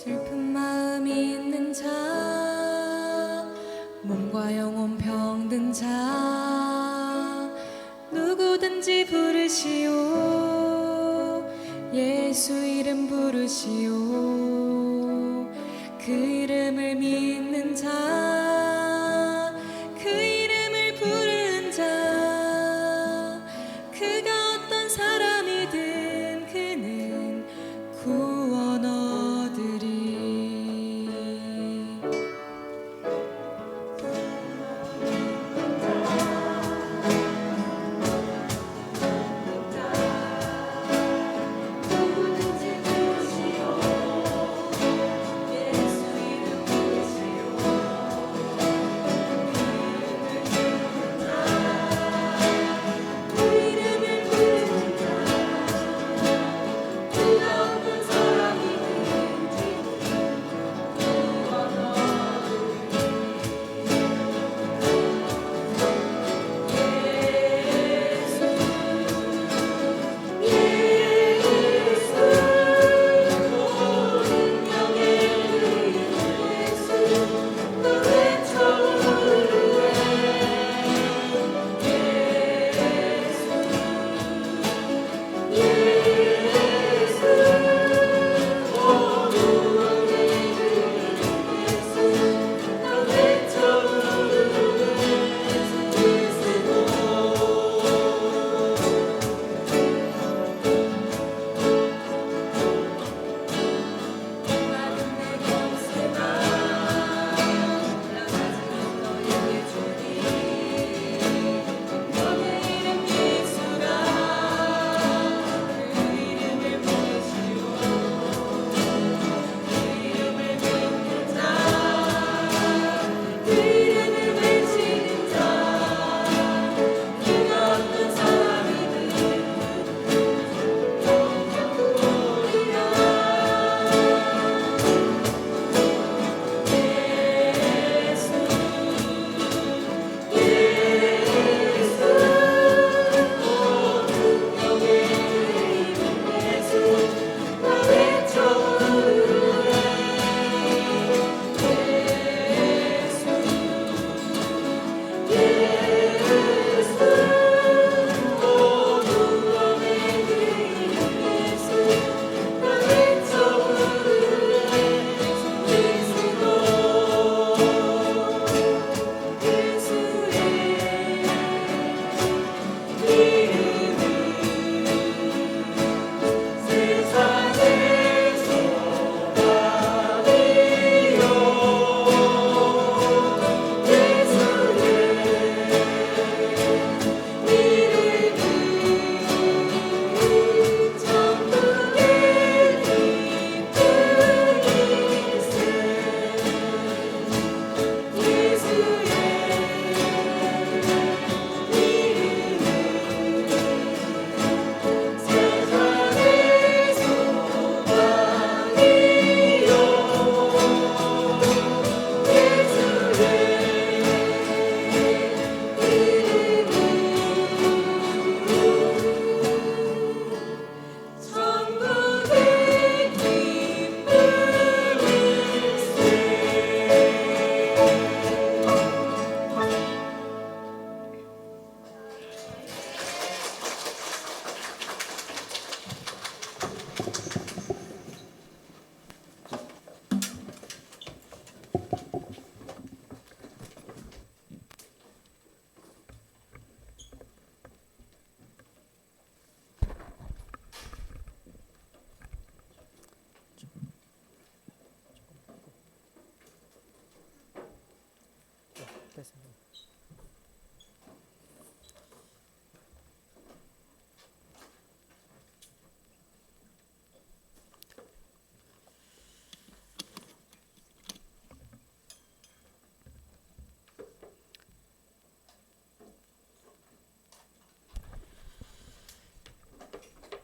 슬픈 마음이 있는 자, 몸과 영혼 병든 자, 누구든지 부르시오. 예수 이름 부르시오. 그 이름을 믿는 자, 그 이름을 부르는 자, 그가 어떤 사람이든 그는 구원 얻으리.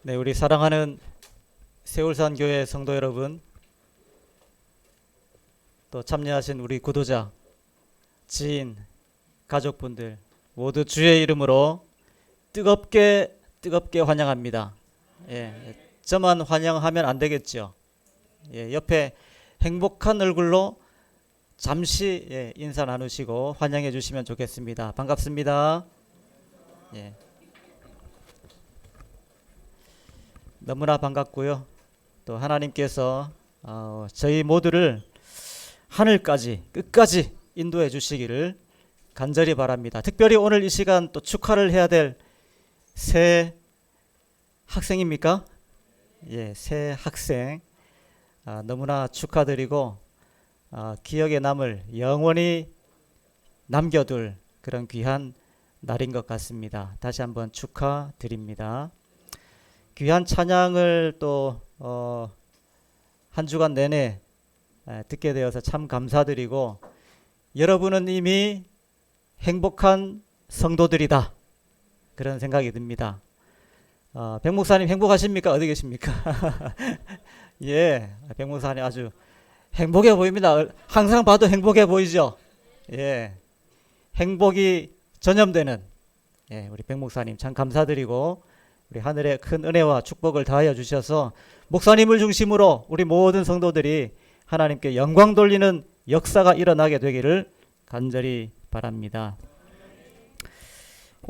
네, 우리 사랑하는 세울산 교회 성도 여러분, 또 참여하신 우리 구도자, 지인, 가족분들 모두 주의 이름으로 뜨겁게 환영합니다. 예, 저만 환영하면 안 되겠죠. 예, 옆에 행복한 얼굴로 잠시 인사 나누시고 환영해 주시면 좋겠습니다. 반갑습니다. 예. 너무나 반갑고요. 또 하나님께서 저희 모두를 하늘까지 끝까지 인도해 주시기를 간절히 바랍니다. 특별히 오늘 이 시간 또 축하를 해야 될 새 학생입니까? 예, 새 학생 너무나 축하드리고 기억에 남을 영원히 남겨둘 그런 귀한 날인 것 같습니다. 다시 한번 축하드립니다. 귀한 찬양을 또 한 주간 내내 듣게 되어서 참 감사드리고 여러분은 이미 행복한 성도들이다 그런 생각이 듭니다. 백 목사님 행복하십니까? 어디 계십니까? 예, 백 목사님 아주 행복해 보입니다. 항상 봐도 행복해 보이죠? 예, 행복이 전염되는 우리 백 목사님 참 감사드리고 우리 하늘의 큰 은혜와 축복을 다하여 주셔서 목사님을 중심으로 우리 모든 성도들이 하나님께 영광 돌리는 역사가 일어나게 되기를 간절히 바랍니다.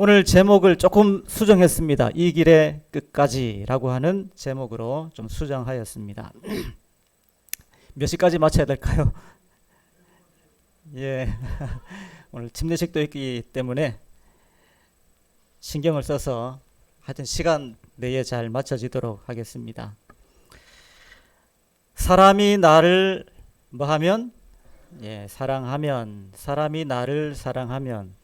오늘 제목을 조금 수정했습니다. 이 길의 끝까지라고 하는 제목으로 좀 수정하였습니다. 몇 시까지 마쳐야 될까요? 예, 오늘 침례식도 있기 때문에 신경을 써서 하여튼 시간 내에 잘 맞춰지도록 하겠습니다. 사람이 나를 뭐하면? 예, 사랑하면, 사람이 나를 사랑하면.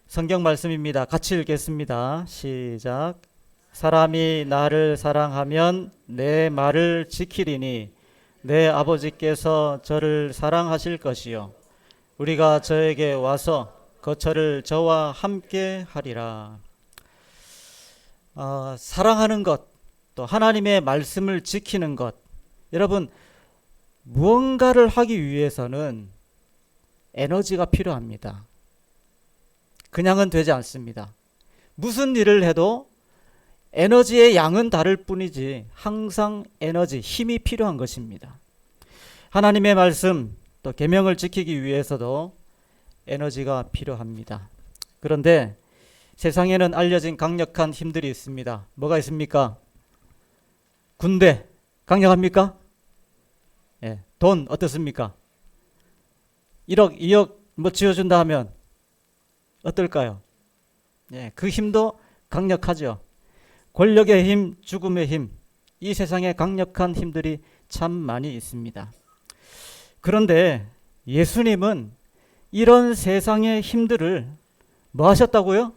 성경 말씀입니다. 같이 읽겠습니다. 시작. 사람이 나를 사랑하면 내 말을 지키리니 내 아버지께서 저를 사랑하실 것이요 우리가 저에게 와서 거처를 저와 함께 하리라. 사랑하는 것, 또 하나님의 말씀을 지키는 것. 여러분, 무언가를 하기 위해서는 에너지가 필요합니다. 그냥은 되지 않습니다. 무슨 일을 해도 에너지의 양은 다를 뿐이지 항상 에너지, 힘이 필요한 것입니다. 하나님의 말씀, 또 계명을 지키기 위해서도 에너지가 필요합니다. 그런데 세상에는 알려진 강력한 힘들이 있습니다. 뭐가 있습니까? 군대, 강력합니까? 예, 돈 어떻습니까? 1억, 2억 뭐 지어준다 하면 어떨까요? 예, 그 힘도 강력하죠. 권력의 힘, 죽음의 힘, 이 세상에 강력한 힘들이 참 많이 있습니다. 그런데 예수님은 이런 세상의 힘들을 뭐 하셨다고요?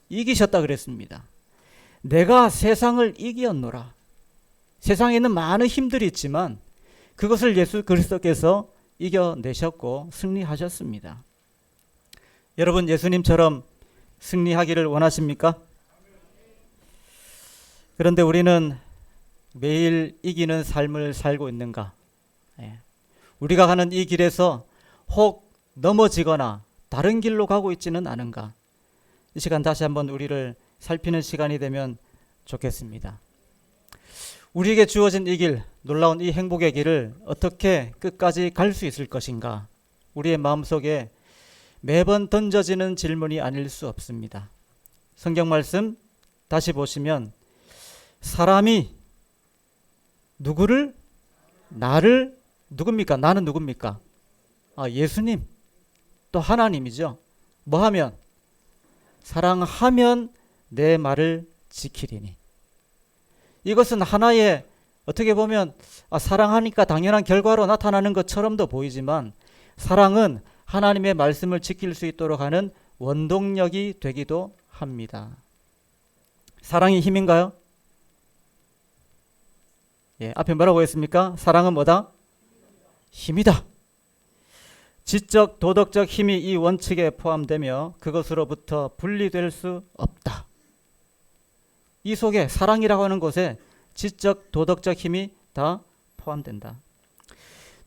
이기셨다 그랬습니다. 내가 세상을 이기었노라. 세상에 있는 많은 힘들이 있지만 그것을 예수 그리스도께서 이겨내셨고 승리하셨습니다. 여러분 예수님처럼 승리하기를 원하십니까? 그런데 우리는 매일 이기는 삶을 살고 있는가? 우리가 가는 이 길에서 혹 넘어지거나 다른 길로 가고 있지는 않은가? 이 시간 다시 한번 우리를 살피는 시간이 되면 좋겠습니다. 우리에게 주어진 이 길, 놀라운 이 행복의 길을 어떻게 끝까지 갈 수 있을 것인가? 우리의 마음속에 매번 던져지는 질문이 아닐 수 없습니다. 성경 말씀 다시 보시면 사람이 누구를? 나를? 누굽니까? 나는 누굽니까? 예수님, 또 하나님이죠. 뭐 하면? 사랑하면 내 말을 지키리니. 이것은 하나의 어떻게 보면 사랑하니까 당연한 결과로 나타나는 것처럼도 보이지만 사랑은 하나님의 말씀을 지킬 수 있도록 하는 원동력이 되기도 합니다. 사랑이 힘인가요? 예, 앞에 뭐라고 했습니까? 사랑은 뭐다? 힘이다. 지적, 도덕적 힘이 이 원칙에 포함되며 그것으로부터 분리될 수 없다. 이 속에 사랑이라고 하는 곳에 지적, 도덕적 힘이 다 포함된다.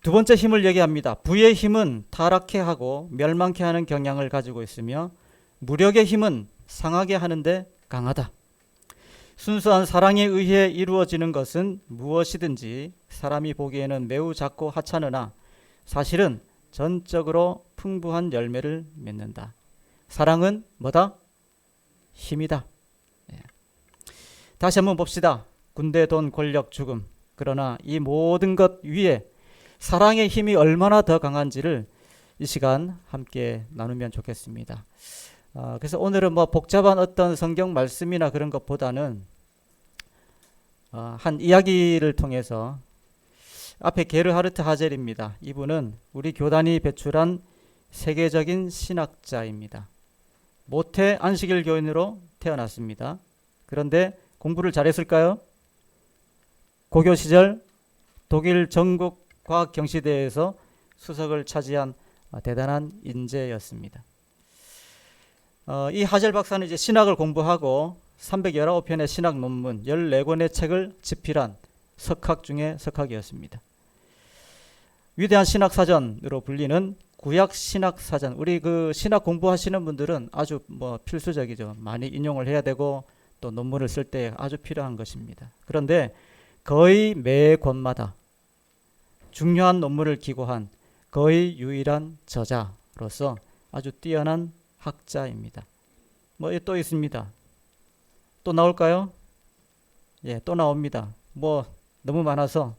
두 번째 힘을 얘기합니다. 부의 힘은 타락해 하고 멸망케 하는 경향을 가지고 있으며 무력의 힘은 상하게 하는데 강하다. 순수한 사랑에 의해 이루어지는 것은 무엇이든지 사람이 보기에는 매우 작고 하찮으나 사실은 전적으로 풍부한 열매를 맺는다. 사랑은 뭐다? 힘이다. 예. 다시 한번 봅시다. 군대, 돈, 권력, 죽음. 그러나 이 모든 것 위에 사랑의 힘이 얼마나 더 강한지를 이 시간 함께 나누면 좋겠습니다. 그래서 오늘은 뭐 복잡한 어떤 성경 말씀이나 그런 것보다는 한 이야기를 통해서 앞에 게르하르트 하젤입니다. 이분은 우리 교단이 배출한 세계적인 신학자입니다. 모태 안식일 교인으로 태어났습니다. 그런데 공부를 잘했을까요? 고교 시절 독일 전국 과학 경시대회에서 수석을 차지한 대단한 인재였습니다. 이 하젤 박사는 이제 신학을 공부하고 319편의 신학 논문 14권의 책을 집필한 석학 중에 석학이었습니다. 위대한 신학 사전으로 불리는 구약 신학 사전. 우리 그 신학 공부하시는 분들은 아주 뭐 필수적이죠. 많이 인용을 해야 되고 또 논문을 쓸 때 아주 필요한 것입니다. 그런데 거의 매 권마다 중요한 논문을 기고한 거의 유일한 저자로서 아주 뛰어난 학자입니다. 뭐 또 있습니다. 또 나올까요? 예, 또 나옵니다. 뭐 너무 많아서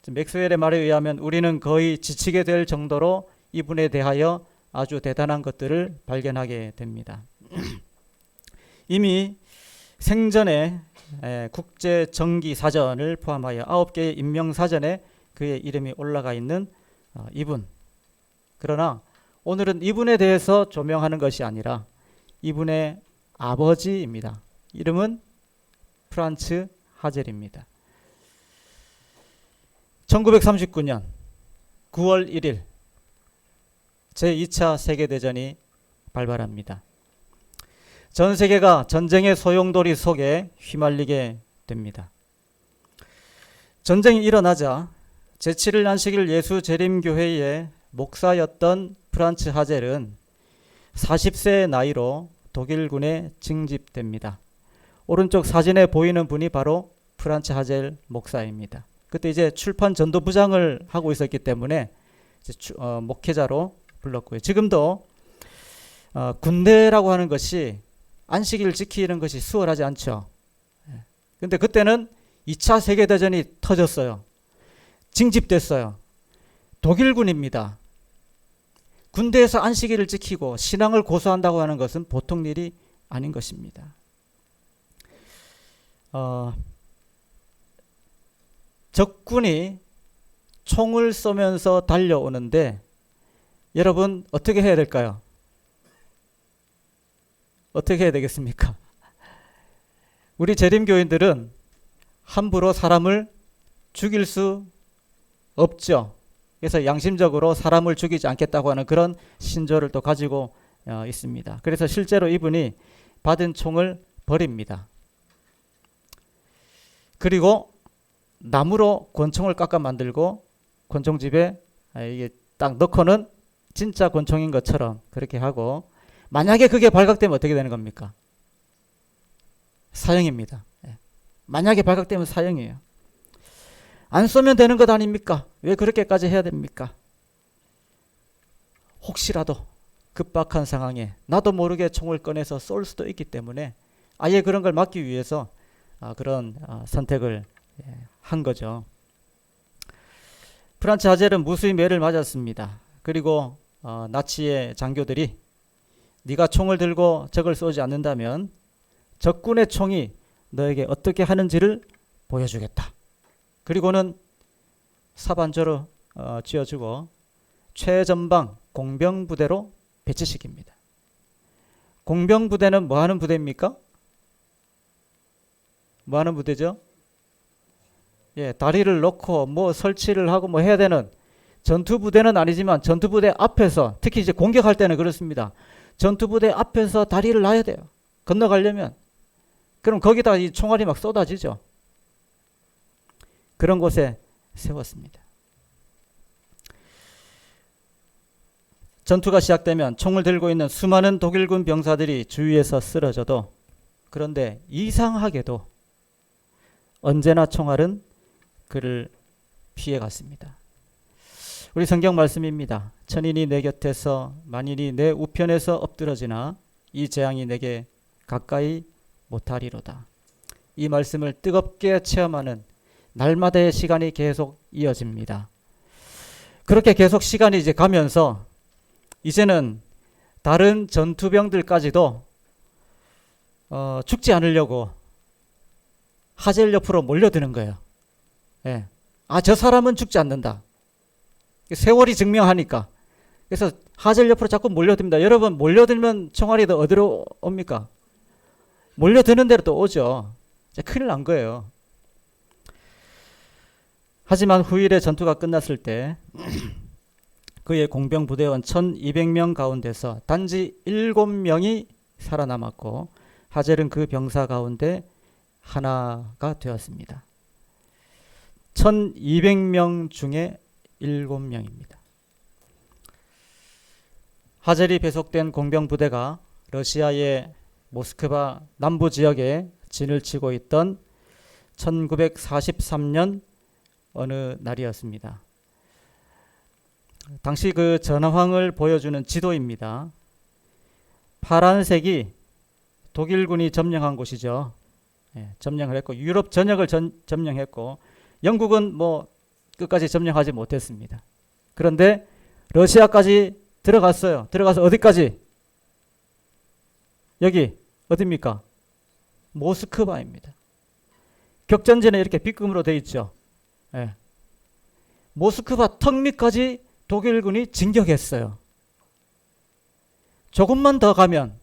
맥스웰의 말에 의하면 우리는 거의 지치게 될 정도로 이분에 대하여 아주 대단한 것들을 발견하게 됩니다. 이미 생전에 국제정기사전을 포함하여 9개의 인명사전에 그의 이름이 올라가 있는 이분. 그러나 오늘은 이분에 대해서 조명하는 것이 아니라 이분의 아버지입니다. 이름은 프란츠 하젤입니다. 1939년 9월 1일 제2차 세계대전이 발발합니다. 전 세계가 전쟁의 소용돌이 속에 휘말리게 됩니다. 전쟁이 일어나자 제7일 안식일 예수재림교회의 목사였던 프란츠 하젤은 40세의 나이로 독일군에 징집됩니다. 오른쪽 사진에 보이는 분이 바로 프란츠 하젤 목사입니다. 그때 이제 출판 전도부장을 하고 있었기 때문에 이제 목회자로 불렀고요. 지금도 군대라고 하는 것이 안식일을 지키는 것이 수월하지 않죠. 근데 그때는 2차 세계대전이 터졌어요. 징집됐어요. 독일군입니다. 군대에서 안식일을 지키고 신앙을 고수한다고 하는 것은 보통 일이 아닌 것입니다. 적군이 총을 쏘면서 달려오는데 여러분 어떻게 해야 될까요? 어떻게 해야 되겠습니까? 우리 재림교인들은 함부로 사람을 죽일 수 없죠. 그래서 양심적으로 사람을 죽이지 않겠다고 하는 그런 신조를 또 가지고 있습니다. 그래서 실제로 이분이 받은 총을 버립니다. 그리고 나무로 권총을 깎아 만들고 권총집에 이게 딱 넣고는 진짜 권총인 것처럼 그렇게 하고, 만약에 그게 발각되면 어떻게 되는 겁니까? 사형입니다. 만약에 발각되면 사형이에요. 안 쏘면 되는 것 아닙니까? 왜 그렇게까지 해야 됩니까? 혹시라도 급박한 상황에 나도 모르게 총을 꺼내서 쏠 수도 있기 때문에 아예 그런 걸 막기 위해서 그런 선택을 한 거죠. 프란츠 하젤은 무수히 매를 맞았습니다. 그리고 나치의 장교들이 네가 총을 들고 적을 쏘지 않는다면 적군의 총이 너에게 어떻게 하는지를 보여주겠다. 그리고는 사반조로 쥐어주고 최전방 공병부대로 배치시킵니다. 공병부대는 뭐 하는 부대입니까? 뭐 하는 부대죠? 다리를 놓고 뭐 설치를 하고 뭐 해야 되는 전투부대는 아니지만 전투부대 앞에서, 특히 이제 공격할 때는 그렇습니다. 전투부대 앞에서 다리를 놔야 돼요. 건너가려면. 그럼 거기다 이 총알이 막 쏟아지죠. 그런 곳에 세웠습니다. 전투가 시작되면 총을 들고 있는 수많은 독일군 병사들이 주위에서 쓰러져도 그런데 이상하게도 언제나 총알은 그를 피해갔습니다. 우리 성경 말씀입니다. 천인이 내 곁에서 만인이 내 우편에서 엎드러지나 이 재앙이 내게 가까이 못하리로다. 이 말씀을 뜨겁게 체험하는 날마다의 시간이 계속 이어집니다. 그렇게 계속 시간이 이제 가면서 이제는 다른 전투병들까지도 죽지 않으려고 하젤 옆으로 몰려드는 거예요. 예. 저 사람은 죽지 않는다. 세월이 증명하니까. 그래서 하젤 옆으로 자꾸 몰려듭니다. 여러분, 몰려들면 총알이 더 어디로 옵니까? 몰려드는 대로 또 오죠. 큰일 난 거예요. 하지만 후일의 전투가 끝났을 때 그의 공병 부대원 1200명 가운데서 단지 7명이 살아남았고 하젤은 그 병사 가운데 하나가 되었습니다. 1200명 중에 7명입니다. 하젤이 배속된 공병 부대가 러시아의 모스크바 남부 지역에 진을 치고 있던 1943년 어느 날이었습니다. 당시 그 전황을 보여주는 지도입니다. 파란색이 독일군이 점령한 곳이죠. 점령을 했고 유럽 전역을 점령했고 영국은 뭐 끝까지 점령하지 못했습니다. 그런데 러시아까지 들어갔어요. 들어가서 어디까지? 여기 어디입니까? 모스크바입니다. 격전지는 이렇게 빗금으로 되어 있죠. 모스크바 턱 밑까지 독일군이 진격했어요. 조금만 더 가면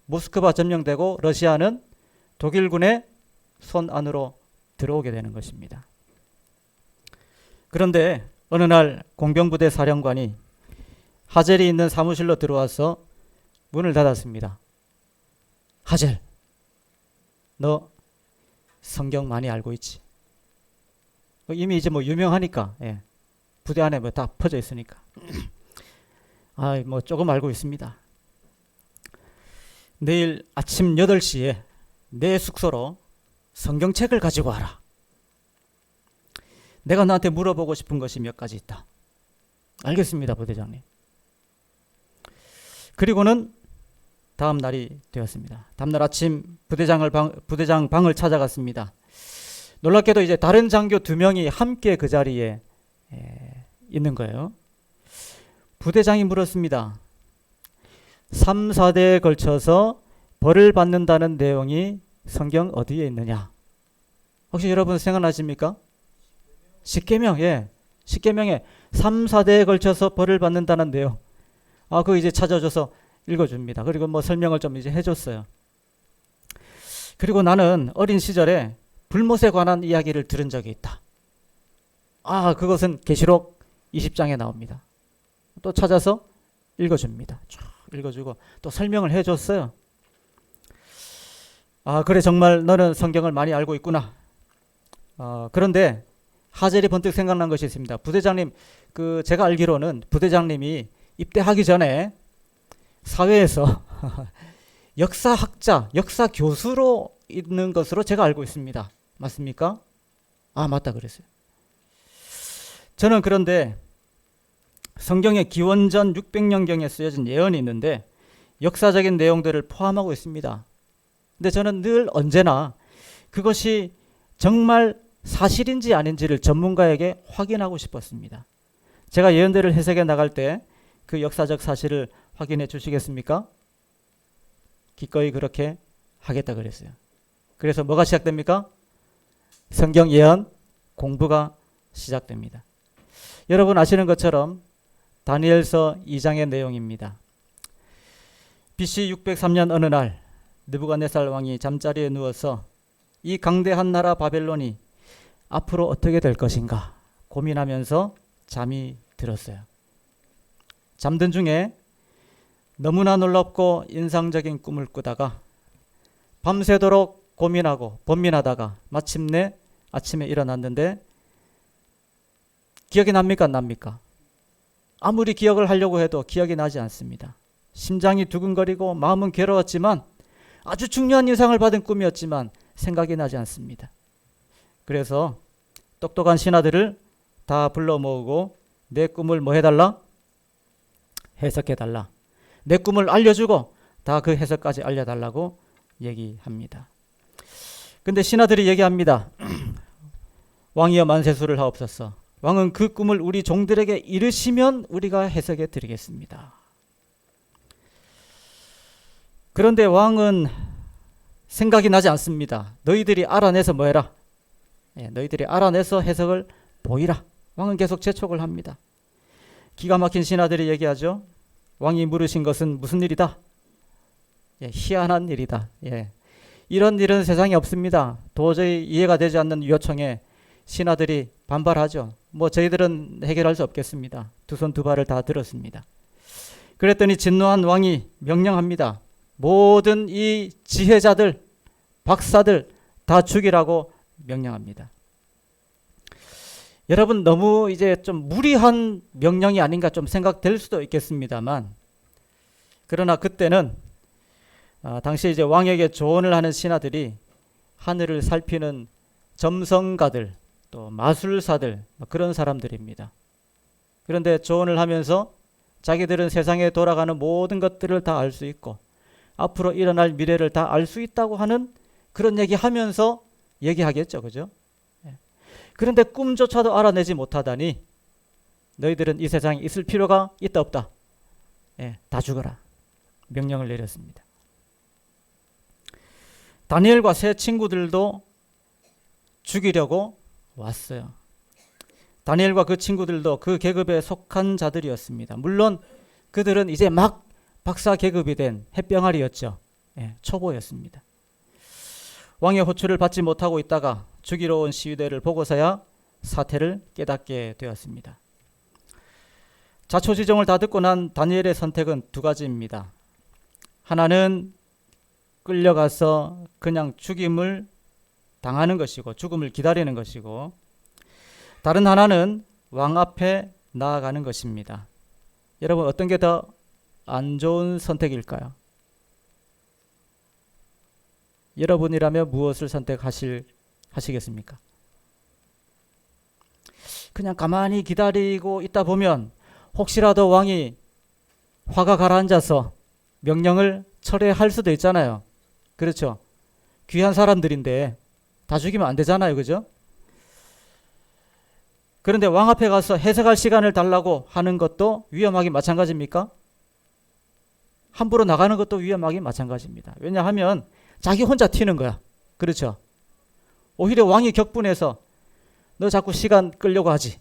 모스크바 점령되고 러시아는 독일군의 손 안으로 들어오게 되는 것입니다. 그런데 어느 날 공병부대 사령관이 하젤이 있는 사무실로 들어와서 문을 닫았습니다. 하젤, 너 성경 많이 알고 있지? 이미 이제 뭐 유명하니까, 부대 안에 뭐 다 퍼져 있으니까. 뭐 조금 알고 있습니다. 내일 아침 8시에 내 숙소로 성경책을 가지고 와라. 내가 너한테 물어보고 싶은 것이 몇 가지 있다. 알겠습니다, 부대장님. 그리고는 다음 날이 되었습니다. 다음 날 아침 부대장 방을 찾아갔습니다. 놀랍게도 이제 다른 장교 2명이 함께 그 자리에 있는 거예요. 부대장이 물었습니다. 3, 4대에 걸쳐서 벌을 받는다는 내용이 성경 어디에 있느냐? 혹시 여러분 생각나십니까? 십계명, 십계명에 3, 4대에 걸쳐서 벌을 받는다는 내용. 그거 이제 찾아줘서 읽어줍니다. 그리고 뭐 설명을 좀 이제 해줬어요. 그리고 나는 어린 시절에 불못에 관한 이야기를 들은 적이 있다. 그것은 계시록 20장에 나옵니다. 또 찾아서 읽어줍니다. 쭉 읽어주고 또 설명을 해줬어요. 그래, 정말 너는 성경을 많이 알고 있구나. 그런데 하젤이 번뜩 생각난 것이 있습니다. 부대장님, 제가 알기로는 부대장님이 입대하기 전에 사회에서 역사학자, 역사 교수로 있는 것으로 제가 알고 있습니다. 맞습니까? 맞다 그랬어요. 저는 그런데 성경의 기원전 600년경에 쓰여진 예언이 있는데 역사적인 내용들을 포함하고 있습니다. 근데 저는 늘 언제나 그것이 정말 사실인지 아닌지를 전문가에게 확인하고 싶었습니다. 제가 예언들을 해석해 나갈 때 그 역사적 사실을 확인해 주시겠습니까? 기꺼이 그렇게 하겠다 그랬어요. 그래서 뭐가 시작됩니까? 성경 예언 공부가 시작됩니다. 여러분 아시는 것처럼 다니엘서 2장의 내용입니다. BC 603년 어느 날 느부갓네살 왕이 잠자리에 누워서 이 강대한 나라 바벨론이 앞으로 어떻게 될 것인가 고민하면서 잠이 들었어요. 잠든 중에 너무나 놀랍고 인상적인 꿈을 꾸다가 밤새도록 고민하고 번민하다가 마침내 아침에 일어났는데 기억이 납니까? 안 납니까? 아무리 기억을 하려고 해도 기억이 나지 않습니다. 심장이 두근거리고 마음은 괴로웠지만 아주 중요한 인상을 받은 꿈이었지만 생각이 나지 않습니다. 그래서 똑똑한 신하들을 다 불러 모으고 내 꿈을 뭐 해달라? 해석해달라. 내 꿈을 알려주고 다 그 해석까지 알려달라고 얘기합니다. 근데 신하들이 얘기합니다. 왕이여 만세수를 하옵소서. 왕은 그 꿈을 우리 종들에게 이르시면 우리가 해석해 드리겠습니다. 그런데 왕은 생각이 나지 않습니다. 너희들이 알아내서 뭐 해라? 너희들이 알아내서 해석을 보이라. 왕은 계속 재촉을 합니다. 기가 막힌 신하들이 얘기하죠. 왕이 물으신 것은 무슨 일이다? 희한한 일이다. 이런 일은 세상에 없습니다. 도저히 이해가 되지 않는 요청에 신하들이 반발하죠. 뭐 저희들은 해결할 수 없겠습니다. 두 손 두 발을 다 들었습니다. 그랬더니 진노한 왕이 명령합니다. 모든 이 지혜자들, 박사들 다 죽이라고 명령합니다. 여러분 너무 이제 좀 무리한 명령이 아닌가 좀 생각될 수도 있겠습니다만, 그러나 그때는 당시 이제 왕에게 조언을 하는 신하들이 하늘을 살피는 점성가들, 또 마술사들, 그런 사람들입니다. 그런데 조언을 하면서 자기들은 세상에 돌아가는 모든 것들을 다 알 수 있고 앞으로 일어날 미래를 다 알 수 있다고 하는 그런 얘기하면서 얘기하겠죠, 그죠? 그런데 꿈조차도 알아내지 못하다니 너희들은 이 세상에 있을 필요가 있다 없다? 다 죽어라. 명령을 내렸습니다. 다니엘과 세 친구들도 죽이려고 왔어요. 다니엘과 그 친구들도 그 계급에 속한 자들이었습니다. 물론 그들은 이제 막 박사 계급이 된 햇병아리였죠. 초보였습니다. 왕의 호출을 받지 못하고 있다가 죽이러 온 시위대를 보고서야 사태를 깨닫게 되었습니다. 자초지종을 다 듣고 난 다니엘의 선택은 두 가지입니다. 하나는 끌려가서 그냥 죽임을 당하는 것이고 죽음을 기다리는 것이고, 다른 하나는 왕 앞에 나아가는 것입니다. 여러분 어떤 게 더 안 좋은 선택일까요? 여러분이라면 무엇을 선택하시겠습니까? 그냥 가만히 기다리고 있다 보면 혹시라도 왕이 화가 가라앉아서 명령을 철회할 수도 있잖아요. 그렇죠? 귀한 사람들인데 다 죽이면 안 되잖아요. 그죠? 그런데 왕 앞에 가서 해석할 시간을 달라고 하는 것도 위험하기 마찬가지입니까? 함부로 나가는 것도 위험하기 마찬가지입니다. 왜냐하면 자기 혼자 튀는 거야. 그렇죠? 오히려 왕이 격분해서 너 자꾸 시간 끌려고 하지.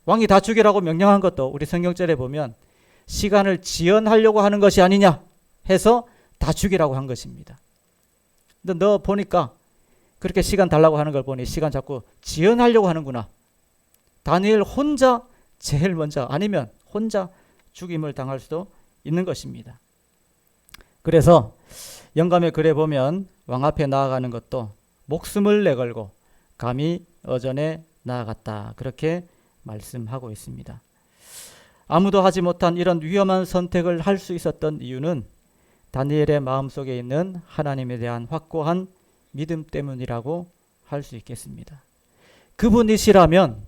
왕이 다 죽이라고 명령한 것도 우리 성경절에 보면 시간을 지연하려고 하는 것이 아니냐 해서 다 죽이라고 한 것입니다. 근데 너 보니까 그렇게 시간 달라고 하는 걸 보니 시간 자꾸 지연하려고 하는구나. 다니엘 혼자 제일 먼저, 아니면 혼자 죽임을 당할 수도 있는 것입니다. 그래서 영감의 글에 보면 왕 앞에 나아가는 것도 목숨을 내걸고 감히 어전에 나아갔다, 그렇게 말씀하고 있습니다. 아무도 하지 못한 이런 위험한 선택을 할 수 있었던 이유는 다니엘의 마음속에 있는 하나님에 대한 확고한 믿음 때문이라고 할 수 있겠습니다. 그분이시라면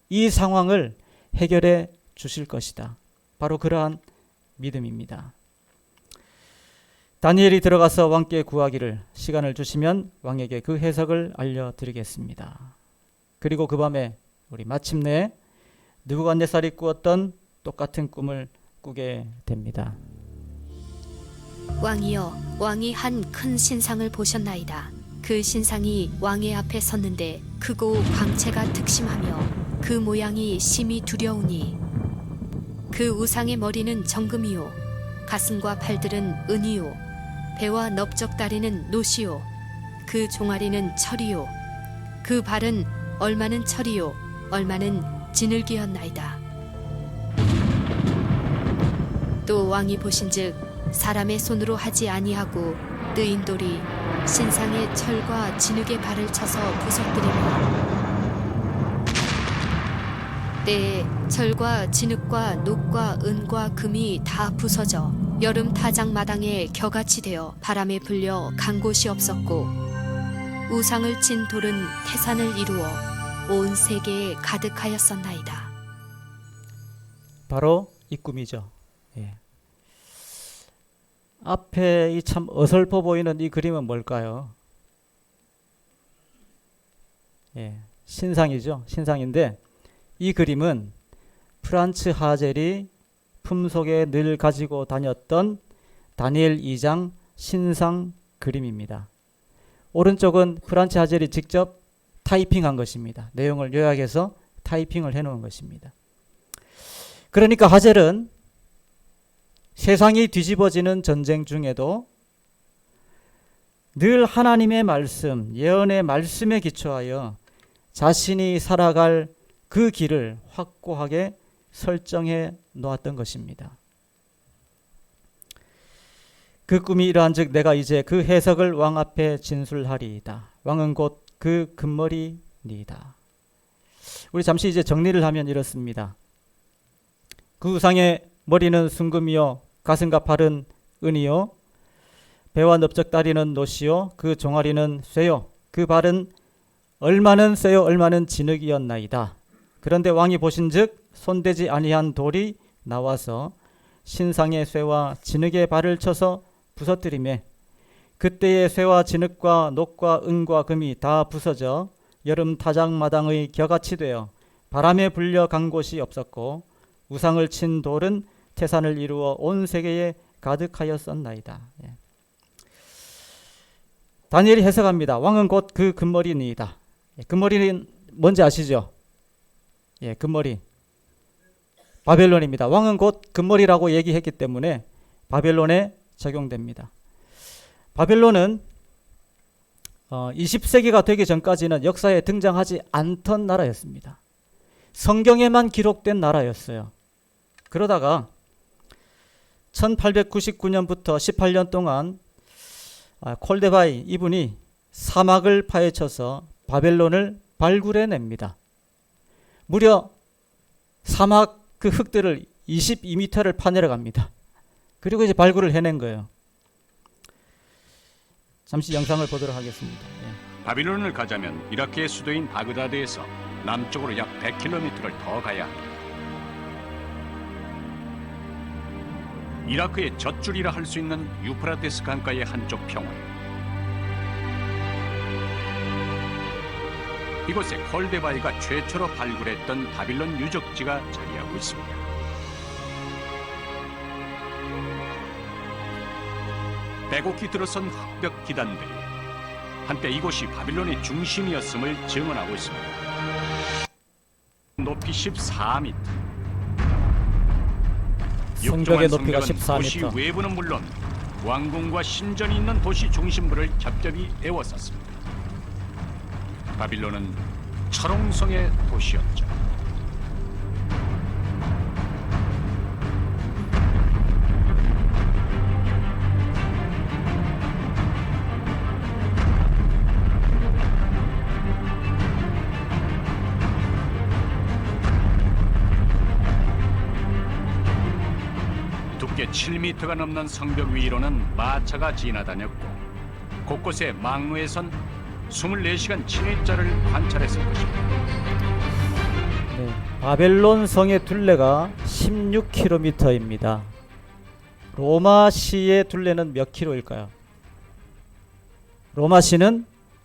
이 상황을 해결해 주실 것이다. 바로 그러한 믿음입니다. 다니엘이 들어가서 왕께 구하기를 시간을 주시면 왕에게 그 해석을 알려드리겠습니다. 그리고 그 밤에 우리 마침내 느부갓네살이 꾸었던 똑같은 꿈을 꾸게 됩니다. 왕이여, 왕이 한 큰 신상을 보셨나이다. 그 신상이 왕의 앞에 섰는데 크고 광채가 특심하며 그 모양이 심히 두려우니 그 우상의 머리는 정금이요 가슴과 팔들은 은이요 배와 넓적다리는 노시요 그 종아리는 철이요 그 발은 얼마는 철이요 얼마는 진흙이었나이다. 또 왕이 보신즉 사람의 손으로 하지 아니하고 뜨인 돌이 신상의 철과 진흙의 발을 쳐서 부서뜨리며 때에 철과 진흙과 녹과 은과 금이 다 부서져 여름 타작마당에 겨같이 되어 바람에 불려 간 곳이 없었고 우상을 친 돌은 태산을 이루어 온 세계에 가득하였었나이다. 바로 이 꿈이죠. 예. 앞에 이 참 어설퍼 보이는 이 그림은 뭘까요? 예, 신상이죠. 신상인데 이 그림은 프란츠 하젤이 품속에 늘 가지고 다녔던 다니엘 2장 신상 그림입니다. 오른쪽은 프란츠 하젤이 직접 타이핑한 것입니다. 내용을 요약해서 타이핑을 해놓은 것입니다. 그러니까 하젤은 세상이 뒤집어지는 전쟁 중에도 늘 하나님의 말씀, 예언의 말씀에 기초하여 자신이 살아갈 그 길을 확고하게 설정해 놓았던 것입니다. 그 꿈이 이러한즉 내가 이제 그 해석을 왕 앞에 진술하리이다. 왕은 곧 그 금머리니이다. 우리 잠시 이제 정리를 하면 이렇습니다. 그 우상의 머리는 순금이요 가슴과 팔은 은이요 배와 넓적다리는 노시요 그 종아리는 쇠요 그 발은 얼마는 쇠요 얼마는 진흙이었나이다. 그런데 왕이 보신즉 손대지 아니한 돌이 나와서 신상의 쇠와 진흙의 발을 쳐서 부서뜨리매 그때의 쇠와 진흙과 녹과 은과 금이 다 부서져 여름 타작마당의 겨같이 되어 바람에 불려 간 곳이 없었고 우상을 친 돌은 태산을 이루어 온 세계에 가득하였었나이다. 예. 다니엘이 해석합니다. 왕은 곧 그 금머리니이다. 예, 금머리는 뭔지 아시죠? 예, 금머리. 바벨론입니다. 왕은 곧 금머리라고 얘기했기 때문에 바벨론에 적용됩니다. 바벨론은 20세기가 되기 전까지는 역사에 등장하지 않던 나라였습니다. 성경에만 기록된 나라였어요. 그러다가 1899년부터 18년 동안 콜데바이 이분이 사막을 파헤쳐서 바벨론을 발굴해냅니다. 무려 사막 그 흙들을 22m를 파내려갑니다. 그리고 이제 발굴을 해낸 거예요. 잠시 영상을 보도록 하겠습니다. 예. 바빌론을 가자면 이라크의 수도인 바그다드에서 남쪽으로 약 100km를 더 가야 합니다. 이라크의 젖줄이라 할 수 있는 유프라테스 강가의 한쪽 평원. 이곳에 콜데바이가 최초로 발굴했던 바빌론 유적지가 자리하고 있습니다. 빼곡히 들어선 흑벽 기단들이 한때 이곳이 바빌론의 중심이었음을 증언하고 있습니다. 높이 14m. 성벽의 높이가 도시 14m. 외부는 물론 왕궁과 신전이 있는 도시 중심부를 겹겹이 에워쌌습니다. 바빌론은 철옹성의 도시였죠. 두께 7m가 넘는 성벽 위로는 마차가 지나다녔고 곳곳에 망루에 선 24시간 진입자를 관찰했을 것입니다. 네, 바벨론 성의 둘레가 16km입니다. 로마시의 둘레는 몇 킬로일까요? 로마시는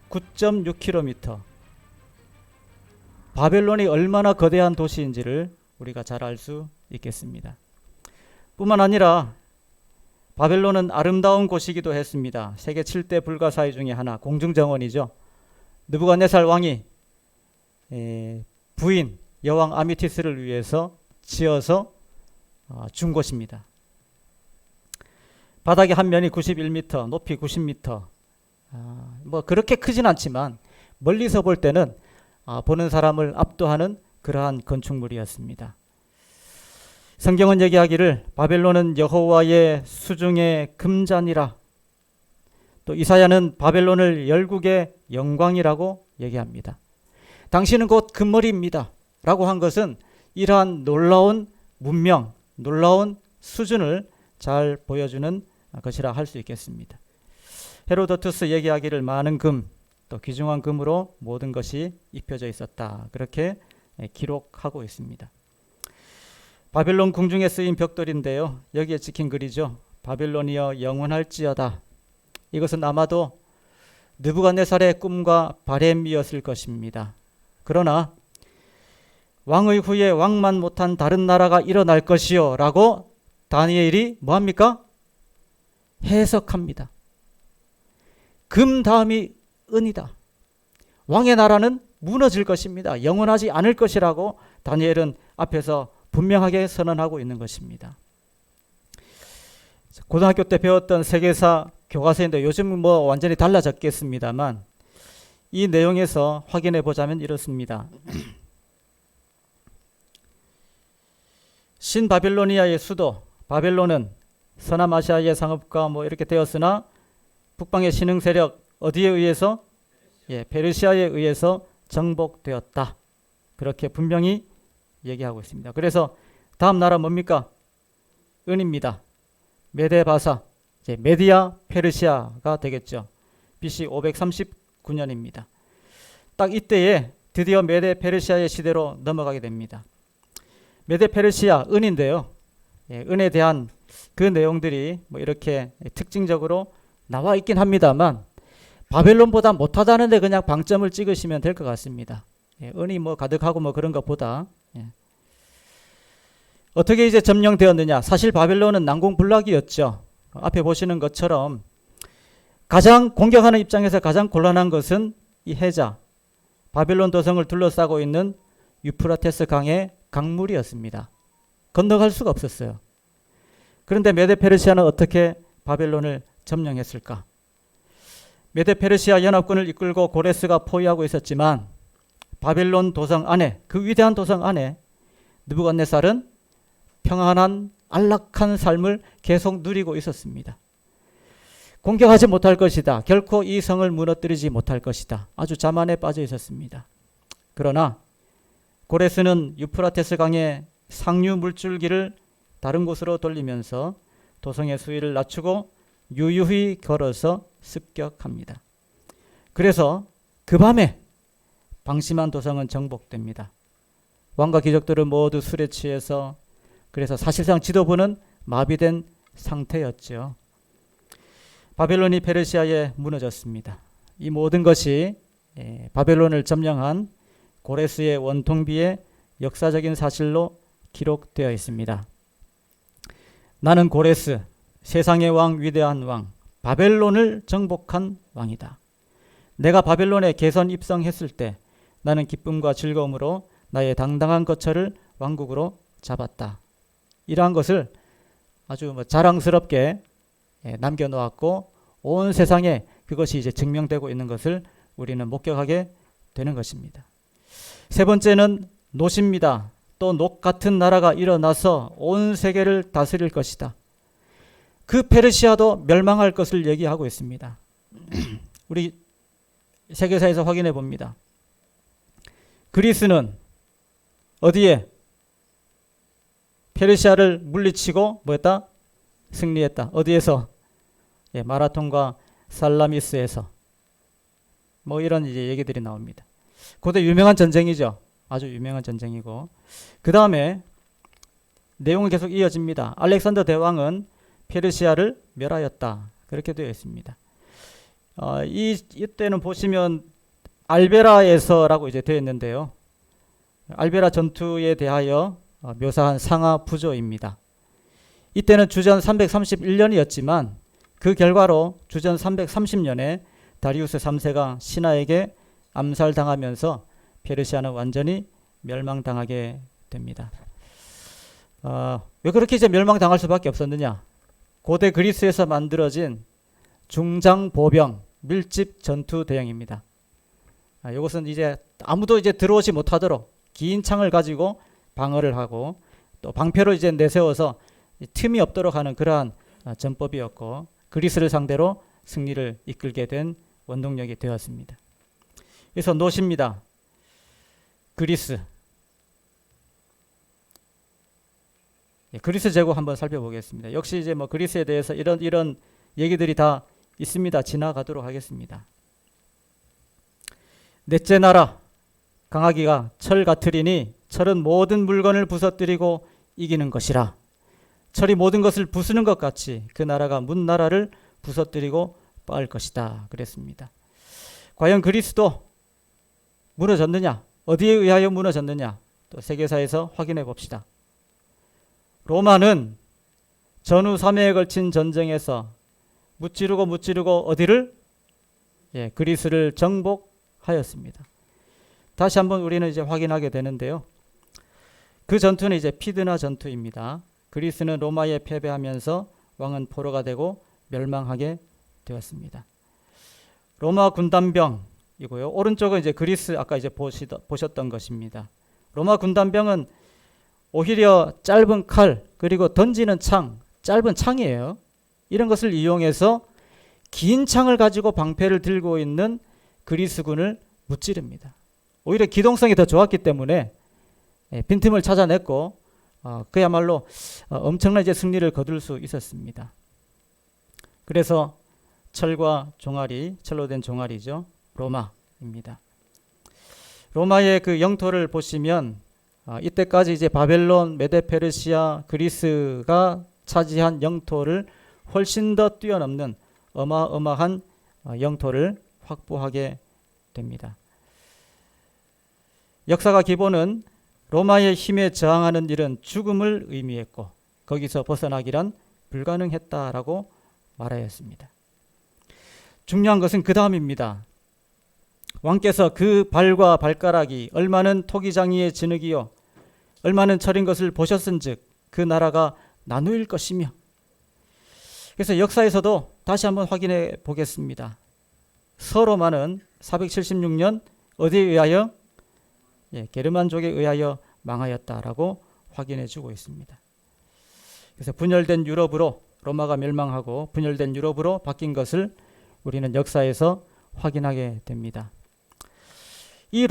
9.6km. 바벨론이 얼마나 거대한 도시인지를 우리가 잘 알 수 있겠습니다. 뿐만 아니라 바벨론은 아름다운 곳이기도 했습니다. 세계 7대 불가사의 중에 하나, 공중정원이죠. 느부갓네살 왕이 부인 여왕 아미티스를 위해서 지어서 준 곳입니다. 바닥의 한 면이 91m, 높이 90m. 뭐 그렇게 크진 않지만 멀리서 볼 때는 보는 사람을 압도하는 그러한 건축물이었습니다. 성경은 얘기하기를 바벨론은 여호와의 수중의 금잔이라, 또 이사야는 바벨론을 열국의 영광이라고 얘기합니다. 당신은 곧 금머리입니다 라고 한 것은 이러한 놀라운 문명, 놀라운 수준을 잘 보여주는 것이라 할 수 있겠습니다. 헤로도투스 얘기하기를 많은 금, 또 귀중한 금으로 모든 것이 입혀져 있었다. 그렇게 기록하고 있습니다. 바벨론 궁중에 쓰인 벽돌인데요. 여기에 찍힌 글이죠. 바벨론이여 영원할지어다. 이것은 아마도 느부갓네살의 꿈과 바램이었을 것입니다. 그러나 왕의 후에 왕만 못한 다른 나라가 일어날 것이요 라고 다니엘이 뭐합니까? 해석합니다. 금 다음이 은이다. 왕의 나라는 무너질 것입니다. 영원하지 않을 것이라고 다니엘은 앞에서 분명하게 선언하고 있는 것입니다. 고등학교 때 배웠던 세계사 교과서인데 요즘은 뭐 완전히 달라졌겠습니다만 이 내용에서 확인해 보자면 이렇습니다. 신바빌로니아의 수도 바벨론은 서남아시아의 상업가 뭐 이렇게 되었으나 북방의 신흥 세력 어디에 의해서? 페르시아에 의해서 정복되었다. 그렇게 분명히 얘기하고 있습니다. 그래서 다음 나라 뭡니까? 은입니다. 메데바사, 메디아 페르시아가 되겠죠. BC 539년입니다. 딱 이때에 드디어 메데 페르시아의 시대로 넘어가게 됩니다. 메데 페르시아 은인데요. 은에 대한 그 내용들이 뭐 이렇게 특징적으로 나와 있긴 합니다만 바벨론보다 못하다는데 그냥 방점을 찍으시면 될 것 같습니다. 은이 뭐 가득하고 뭐 그런 것보다 어떻게 이제 점령되었느냐? 사실 바벨론은 난공불락이었죠. 앞에 보시는 것처럼 가장 공격하는 입장에서 가장 곤란한 것은 이 해자 바벨론 도성을 둘러싸고 있는 유프라테스 강의 강물이었습니다. 건너갈 수가 없었어요. 그런데 메데 페르시아는 어떻게 바벨론을 점령했을까? 메데 페르시아 연합군을 이끌고 고레스가 포위하고 있었지만 바벨론 도성 안에, 그 위대한 도성 안에 느부갓네살은 평안한 안락한 삶을 계속 누리고 있었습니다. 공격하지 못할 것이다. 결코 이 성을 무너뜨리지 못할 것이다. 아주 자만에 빠져 있었습니다. 그러나 고레스는 유프라테스 강의 상류 물줄기를 다른 곳으로 돌리면서 도성의 수위를 낮추고 유유히 걸어서 습격합니다. 그래서 그 밤에 방심한 도성은 정복됩니다. 왕과 귀족들은 모두 술에 취해서 그래서 사실상 지도부는 마비된 상태였죠. 바벨론이 페르시아에 무너졌습니다. 이 모든 것이 바벨론을 점령한 고레스의 원통비의 역사적인 사실로 기록되어 있습니다. 나는 고레스, 세상의 왕, 위대한 왕, 바벨론을 정복한 왕이다. 내가 바벨론에 개선 입성했을 때 나는 기쁨과 즐거움으로 나의 당당한 거처를 왕국으로 잡았다. 이러한 것을 아주 자랑스럽게 남겨놓았고 온 세상에 그것이 이제 증명되고 있는 것을 우리는 목격하게 되는 것입니다. 세 번째는 노십니다. 또 녹 같은 나라가 일어나서 온 세계를 다스릴 것이다. 그 페르시아도 멸망할 것을 얘기하고 있습니다. 우리 세계사에서 확인해 봅니다. 그리스는 어디에? 페르시아를 물리치고 뭐했다? 승리했다. 어디에서? 마라톤과 살라미스에서. 뭐 이런 이제 얘기들이 나옵니다. 고대 유명한 전쟁이죠. 아주 유명한 전쟁이고. 그 다음에 내용은 계속 이어집니다. 알렉산더 대왕은 페르시아를 멸하였다. 그렇게 되어 있습니다. 이때는 보시면 알베라에서라고 이제 되어 있는데요. 알베라 전투에 대하여 묘사한 상하 부조입니다. 이때는 주전 331년이었지만 그 결과로 주전 330년에 다리우스 3세가 신하에게 암살당하면서 페르시아는 완전히 멸망당하게 됩니다. 왜 그렇게 이제 멸망당할 수밖에 없었느냐? 고대 그리스에서 만들어진 중장보병 밀집 전투 대형입니다. 이것은 이제 아무도 이제 들어오지 못하도록 긴 창을 가지고 방어를 하고 또 방패로 이제 내세워서 틈이 없도록 하는 그러한 전법이었고 그리스를 상대로 승리를 이끌게 된 원동력이 되었습니다. 그래서 노십니다. 그리스. 그리스 제국 한번 살펴보겠습니다. 역시 이제 뭐 그리스에 대해서 이런 얘기들이 다 있습니다. 지나가도록 하겠습니다. 넷째 나라 강하기가 철 같으리니 철은 모든 물건을 부서뜨리고 이기는 것이라. 철이 모든 것을 부수는 것 같이 그 나라가 문 나라를 부서뜨리고 빻을 것이다. 그랬습니다. 과연 그리스도 무너졌느냐? 어디에 의하여 무너졌느냐? 또 세계사에서 확인해 봅시다. 로마는 전후 3회에 걸친 전쟁에서 무찌르고 어디를? 그리스를 정복하였습니다. 다시 한번 우리는 이제 확인하게 되는데요. 그 전투는 이제 피드나 전투입니다. 그리스는 로마에 패배하면서 왕은 포로가 되고 멸망하게 되었습니다. 로마 군단병이고요. 오른쪽은 이제 그리스 아까 이제 보셨던 것입니다. 로마 군단병은 오히려 짧은 칼 그리고 던지는 창, 짧은 창이에요. 이런 것을 이용해서 긴 창을 가지고 방패를 들고 있는 그리스군을 무찌릅니다. 오히려 기동성이 더 좋았기 때문에 빈틈을 찾아냈고 그야말로 엄청난 이제 승리를 거둘 수 있었습니다. 그래서 철과 종아리, 철로 된 종아리죠. 로마입니다. 로마의 그 영토를 보시면 이때까지 이제 바벨론, 메데페르시아, 그리스가 차지한 영토를 훨씬 더 뛰어넘는 어마어마한 영토를 확보하게 됩니다. 역사가 기본은 로마의 힘에 저항하는 일은 죽음을 의미했고 거기서 벗어나기란 불가능했다라고 말하였습니다. 중요한 것은 그 다음입니다. 왕께서 그 발과 발가락이 얼마는 토기장이의 진흙이요 얼마는 철인 것을 보셨은즉 그 나라가 나누일 것이며. 그래서 역사에서도 다시 한번 확인해 보겠습니다. 서로마는 476년 어디에 의하여? 게르만족에 의하여 망하였다라고 확인해 주고 있습니다. 그래서 분열된 유럽으로 로마가 멸망하고 분열된 유럽으로 바뀐 것을 우리는 역사에서 확인하게 됩니다. 이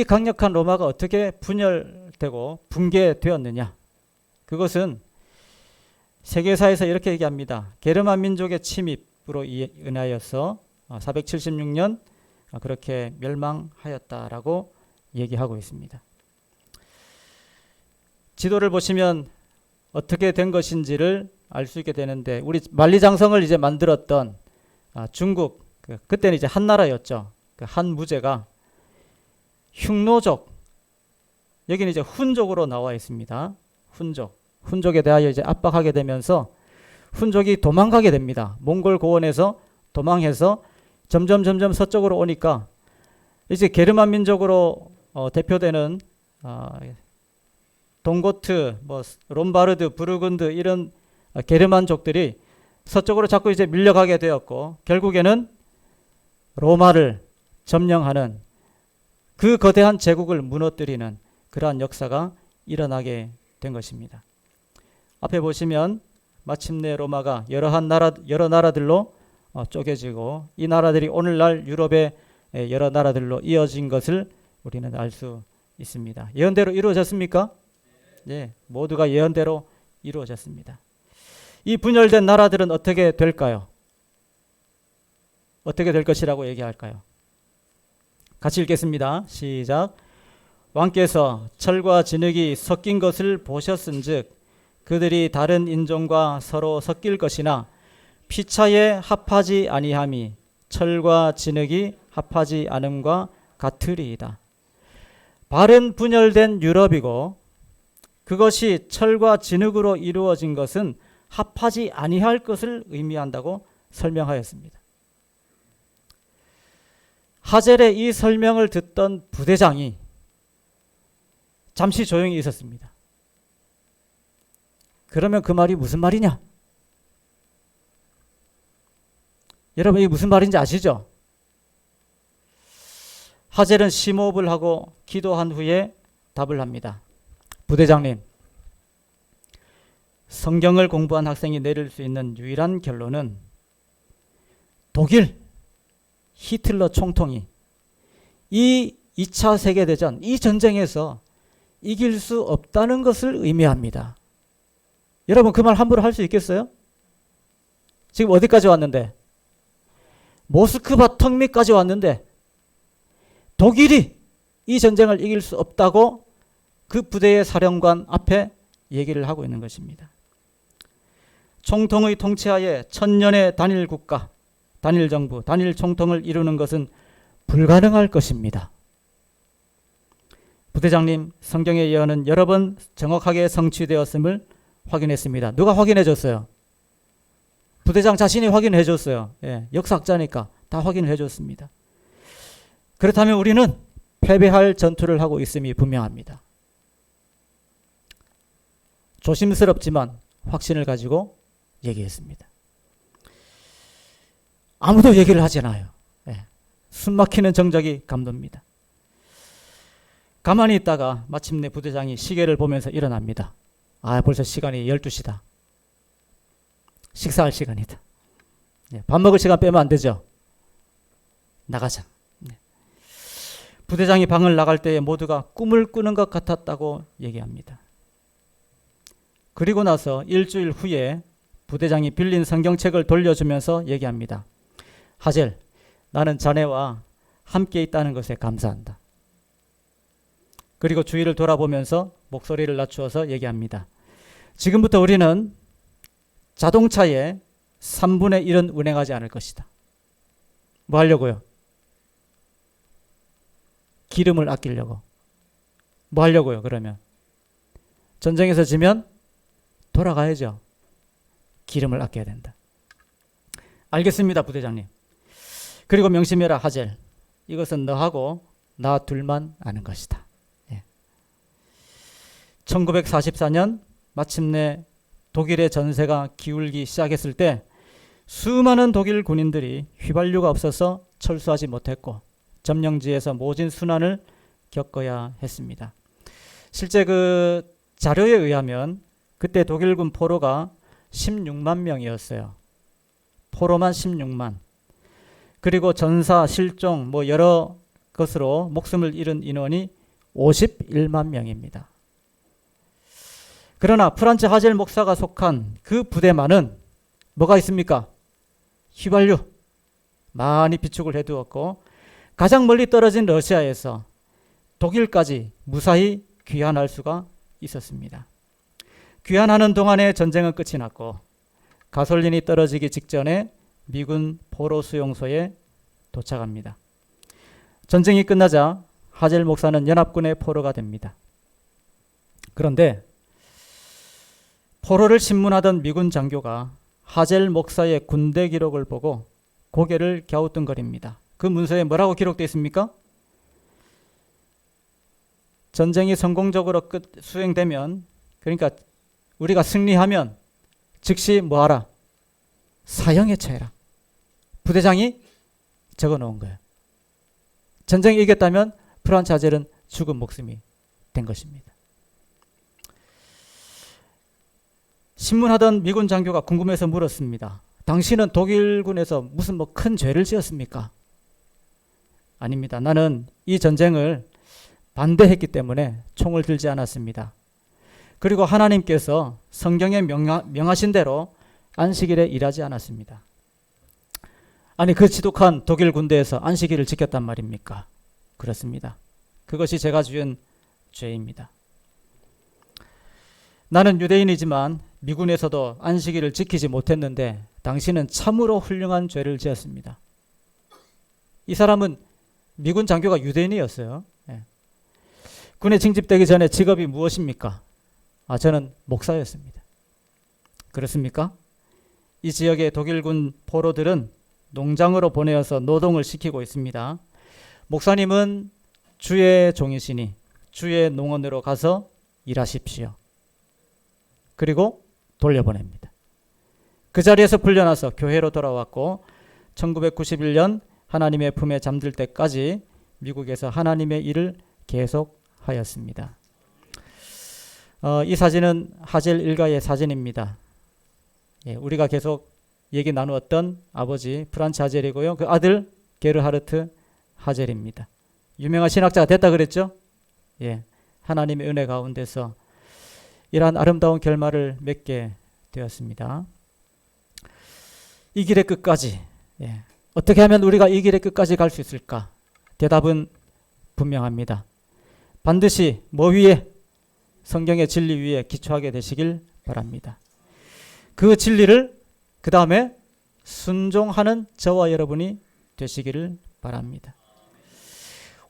강력한 로마가 어떻게 분열되고 붕괴되었느냐? 그것은 세계사에서 이렇게 얘기합니다. 게르만 민족의 침입으로 인하여서 476년 그렇게 멸망하였다라고 얘기하고 있습니다. 지도를 보시면 어떻게 된 것인지를 알 수 있게 되는데 우리 만리장성을 이제 만들었던 중국 그때는 이제 한 나라였죠. 그 한 무제가 흉노족 여기는 이제 훈족으로 나와 있습니다. 훈족에 대하여 이제 압박하게 되면서 훈족이 도망가게 됩니다. 몽골 고원에서 도망해서 점점 서쪽으로 오니까 이제 게르만 민족으로 대표되는 동고트, 롬바르드, 부르근드 이런 게르만족들이 서쪽으로 자꾸 이제 밀려가게 되었고 결국에는 로마를 점령하는 그 거대한 제국을 무너뜨리는 그러한 역사가 일어나게 된 것입니다. 앞에 보시면 마침내 로마가 여러 나라들로 쪼개지고 이 나라들이 오늘날 유럽의 여러 나라들로 이어진 것을 우리는 알 수 있습니다. 예언대로 이루어졌습니까? 네, 모두가 예언대로 이루어졌습니다. 이 분열된 나라들은 어떻게 될까요? 어떻게 될 것이라고 얘기할까요? 같이 읽겠습니다. 시작. 왕께서 철과 진흙이 섞인 것을 보셨은즉 그들이 다른 인종과 서로 섞일 것이나 피차에 합하지 아니함이 철과 진흙이 합하지 않음과 같으리이다. 바른 분열된 유럽이고 그것이 철과 진흙으로 이루어진 것은 합하지 아니할 것을 의미한다고 설명하였습니다. 하젤의 이 설명을 듣던 부대장이 잠시 조용히 있었습니다. 그러면 그 말이 무슨 말이냐? 여러분 이게 무슨 말인지 아시죠? 하젤은 심호흡을 하고 기도한 후에 답을 합니다. 부대장님, 성경을 공부한 학생이 내릴 수 있는 유일한 결론은 독일, 히틀러 총통이 이 2차 세계대전, 이 전쟁에서 이길 수 없다는 것을 의미합니다. 여러분 그 말 함부로 할 수 있겠어요? 지금 어디까지 왔는데? 모스크바 턱밑까지 왔는데 독일이 이 전쟁을 이길 수 없다고 그 부대의 사령관 앞에 얘기를 하고 있는 것입니다. 총통의 통치하에 천년의 단일 국가, 단일 정부, 단일 총통을 이루는 것은 불가능할 것입니다. 부대장님, 성경의 예언은 여러 번 정확하게 성취되었음을 확인했습니다. 누가 확인해 줬어요? 부대장 자신이 확인해 줬어요. 예, 역사학자니까 다 확인해 줬습니다. 그렇다면 우리는 패배할 전투를 하고 있음이 분명합니다. 조심스럽지만 확신을 가지고 얘기했습니다. 아무도 얘기를 하지 않아요. 예, 숨막히는 정적이 감돕니다. 가만히 있다가 마침내 부대장이 시계를 보면서 일어납니다. 아, 벌써 시간이 12시다. 식사할 시간이다. 예, 밥 먹을 시간 빼면 안 되죠. 나가자. 예. 부대장이 방을 나갈 때에 모두가 꿈을 꾸는 것 같았다고 얘기합니다. 그리고 나서 일주일 후에 부대장이 빌린 성경책을 돌려주면서 얘기합니다. 하젤, 나는 자네와 함께 있다는 것에 감사한다. 그리고 주위를 돌아보면서 목소리를 낮추어서 얘기합니다. 지금부터 우리는 자동차의 3분의 1은 운행하지 않을 것이다. 뭐 하려고요? 기름을 아끼려고. 뭐 하려고요, 그러면? 전쟁에서 지면 돌아가야죠. 기름을 아껴야 된다. 알겠습니다, 부대장님. 그리고 명심해라, 하젤. 이것은 너하고 나 둘만 아는 것이다. 예. 1944년 마침내 독일의 전세가 기울기 시작했을 때 수많은 독일 군인들이 휘발유가 없어서 철수하지 못했고 점령지에서 모진 순환을 겪어야 했습니다. 실제 그 자료에 의하면 그때 독일군 포로가 16만 명이었어요. 포로만 16만. 그리고 전사, 실종 뭐 여러 것으로 목숨을 잃은 인원이 51만 명입니다. 그러나 프란츠 하젤 목사가 속한 그 부대만은 뭐가 있습니까? 휘발유 많이 비축을 해두었고 가장 멀리 떨어진 러시아에서 독일까지 무사히 귀환할 수가 있었습니다. 귀환하는 동안에 전쟁은 끝이 났고 가솔린이 떨어지기 직전에 미군 포로 수용소에 도착합니다. 전쟁이 끝나자 하젤 목사는 연합군의 포로가 됩니다. 그런데 포로를 신문하던 미군 장교가 하젤 목사의 군대 기록을 보고 고개를 갸우뚱거립니다. 그 문서에 뭐라고 기록되어 있습니까? 전쟁이 성공적으로 수행되면, 그러니까 우리가 승리하면 즉시 뭐하라? 사형에 처해라. 부대장이 적어놓은 거예요. 전쟁이 이겼다면 프란츠 하젤은 죽은 목숨이 된 것입니다. 신문하던 미군 장교가 궁금해서 물었습니다. 당신은 독일군에서 무슨 뭐 큰 죄를 지었습니까? 아닙니다. 나는 이 전쟁을 반대했기 때문에 총을 들지 않았습니다. 그리고 하나님께서 성경에 명하신 대로 안식일에 일하지 않았습니다. 아니, 그 지독한 독일 군대에서 안식일을 지켰단 말입니까? 그렇습니다. 그것이 제가 지은 죄입니다. 나는 유대인이지만 미군에서도 안식일을 지키지 못했는데 당신은 참으로 훌륭한 죄를 지었습니다. 이 사람은 미군 장교가 유대인이었어요. 예. 군에 징집되기 전에 직업이 무엇입니까? 저는 목사였습니다. 그렇습니까? 이 지역의 독일군 포로들은 농장으로 보내어서 노동을 시키고 있습니다. 목사님은 주의 종이시니 주의 농원으로 가서 일하십시오. 그리고 돌려보냅니다. 그 자리에서 풀려나서 교회로 돌아왔고 1991년 하나님의 품에 잠들 때까지 미국에서 하나님의 일을 계속하였습니다. 이 사진은 하젤 일가의 사진입니다. 예, 우리가 계속 얘기 나누었던 아버지 프란츠 하젤이고요. 그 아들 게르하르트 하젤입니다. 유명한 신학자가 됐다 그랬죠? 예, 하나님의 은혜 가운데서 이러한 아름다운 결말을 맺게 되었습니다. 이 길의 끝까지, 어떻게 하면 우리가 이 길의 끝까지 갈 수 있을까? 대답은 분명합니다. 반드시 뭐 위에? 성경의 진리 위에 기초하게 되시길 바랍니다. 그 진리를 그 다음에 순종하는 저와 여러분이 되시기를 바랍니다.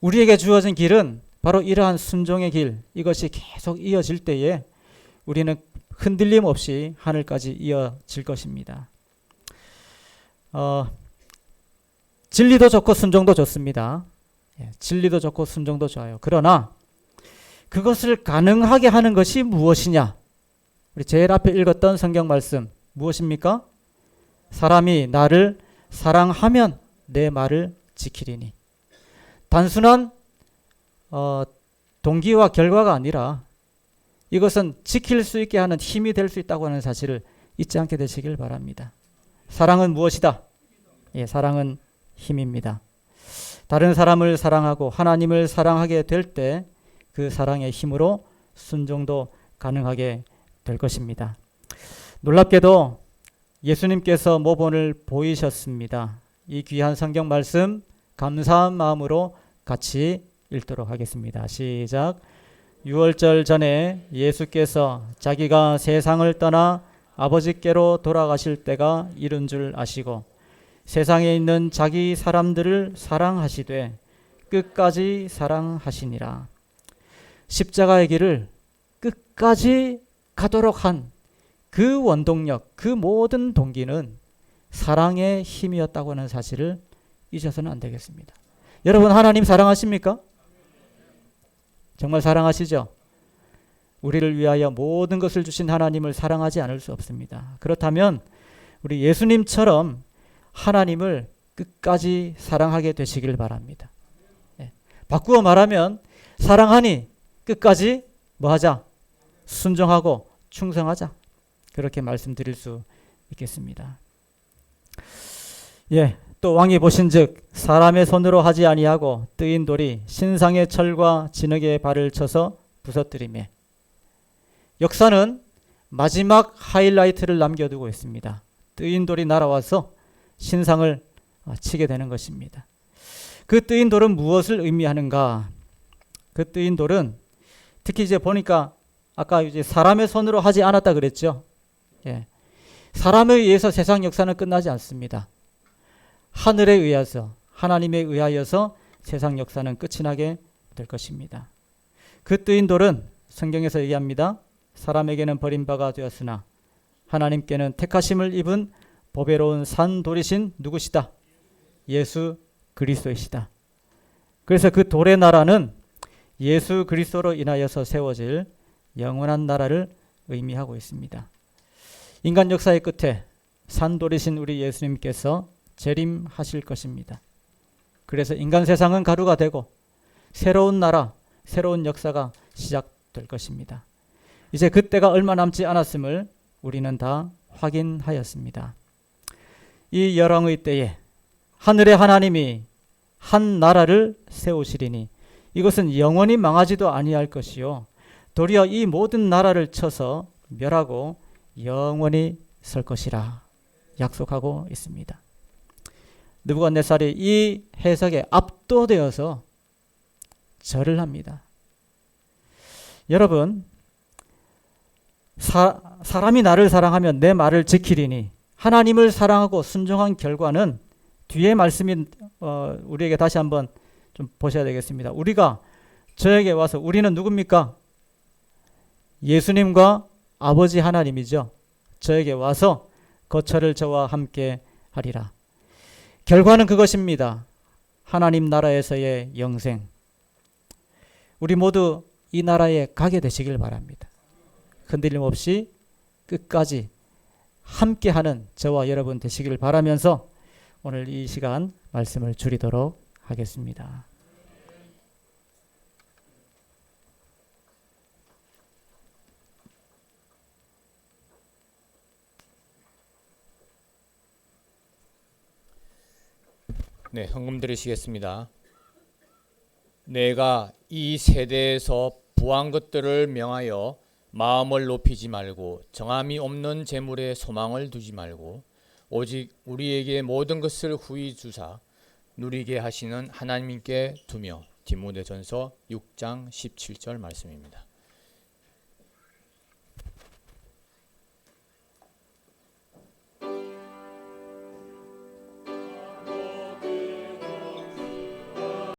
우리에게 주어진 길은 바로 이러한 순종의 길, 이것이 계속 이어질 때에 우리는 흔들림 없이 하늘까지 이어질 것입니다. 진리도 좋고 순종도 좋습니다. 진리도 좋고 순종도 좋아요. 그러나 그것을 가능하게 하는 것이 무엇이냐? 우리 제일 앞에 읽었던 성경 말씀 무엇입니까? 사람이 나를 사랑하면 내 말을 지키리니. 단순한 동기와 결과가 아니라 이것은 지킬 수 있게 하는 힘이 될 수 있다고 하는 사실을 잊지 않게 되시길 바랍니다. 사랑은 무엇이다? 사랑은 힘입니다. 다른 사람을 사랑하고 하나님을 사랑하게 될 때 그 사랑의 힘으로 순종도 가능하게 될 것입니다. 놀랍게도 예수님께서 모본을 보이셨습니다. 이 귀한 성경 말씀 감사한 마음으로 같이 읽도록 하겠습니다. 시작. 유월절 전에 예수께서 자기가 세상을 떠나 아버지께로 돌아가실 때가 이른 줄 아시고 세상에 있는 자기 사람들을 사랑하시되 끝까지 사랑하시니라. 십자가의 길을 끝까지 가도록 한 그 원동력, 그 모든 동기는 사랑의 힘이었다고 하는 사실을 잊어서는 안 되겠습니다. 여러분, 하나님 사랑하십니까? 정말 사랑하시죠? 우리를 위하여 모든 것을 주신 하나님을 사랑하지 않을 수 없습니다. 그렇다면 우리 예수님처럼 하나님을 끝까지 사랑하게 되시길 바랍니다. 바꾸어 말하면 사랑하니 끝까지 뭐하자? 순종하고 충성하자. 그렇게 말씀드릴 수 있겠습니다. 또 왕이 보신즉 사람의 손으로 하지 아니하고 뜨인 돌이 신상의 철과 진흙의 발을 쳐서 부서뜨리매. 역사는 마지막 하이라이트를 남겨두고 있습니다. 뜨인 돌이 날아와서 신상을 치게 되는 것입니다. 그 뜨인 돌은 무엇을 의미하는가? 그 뜨인 돌은 특히 이제 보니까 아까 이제 사람의 손으로 하지 않았다 그랬죠. 사람에 의해서 세상 역사는 끝나지 않습니다. 하늘에 의해서, 하나님에 의하여서 세상 역사는 끝이 나게 될 것입니다. 그 뜨인 돌은 성경에서 얘기합니다. 사람에게는 버림바가 되었으나 하나님께는 택하심을 입은 보배로운 산돌이신 누구시다? 예수 그리스도이시다. 그래서 그 돌의 나라는 예수 그리스도로 인하여서 세워질 영원한 나라를 의미하고 있습니다. 인간 역사의 끝에 산돌이신 우리 예수님께서 재림하실 것입니다. 그래서 인간 세상은 가루가 되고 새로운 나라, 새로운 역사가 시작될 것입니다. 이제 그때가 얼마 남지 않았음을 우리는 다 확인하였습니다. 이 열왕의 때에 하늘의 하나님이 한 나라를 세우시리니 이것은 영원히 망하지도 아니할 것이요 도리어 이 모든 나라를 쳐서 멸하고 영원히 설 것이라 약속하고 있습니다. 느부갓네살이 이 해석에 압도되어서 절을 합니다. 여러분, 사람이 나를 사랑하면 내 말을 지키리니 하나님을 사랑하고 순종한 결과는 뒤에 말씀이 우리에게 다시 한번 좀 보셔야 되겠습니다. 우리가 저에게 와서 우리는 누굽니까? 예수님과 아버지 하나님이죠. 저에게 와서 거처를 저와 함께 하리라. 결과는 그것입니다. 하나님 나라에서의 영생. 우리 모두 이 나라에 가게 되시길 바랍니다. 흔들림 없이 끝까지 함께하는 저와 여러분 되시길 바라면서 오늘 이 시간 말씀을 줄이도록 하겠습니다. 네, 헌금 드리시겠습니다. 내가 이 세대에서 부한 것들을 명하여 마음을 높이지 말고 정함이 없는 재물에 소망을 두지 말고 오직 우리에게 모든 것을 후히 주사 누리게 하시는 하나님께 두며 디모데전서 6장 17절 말씀입니다.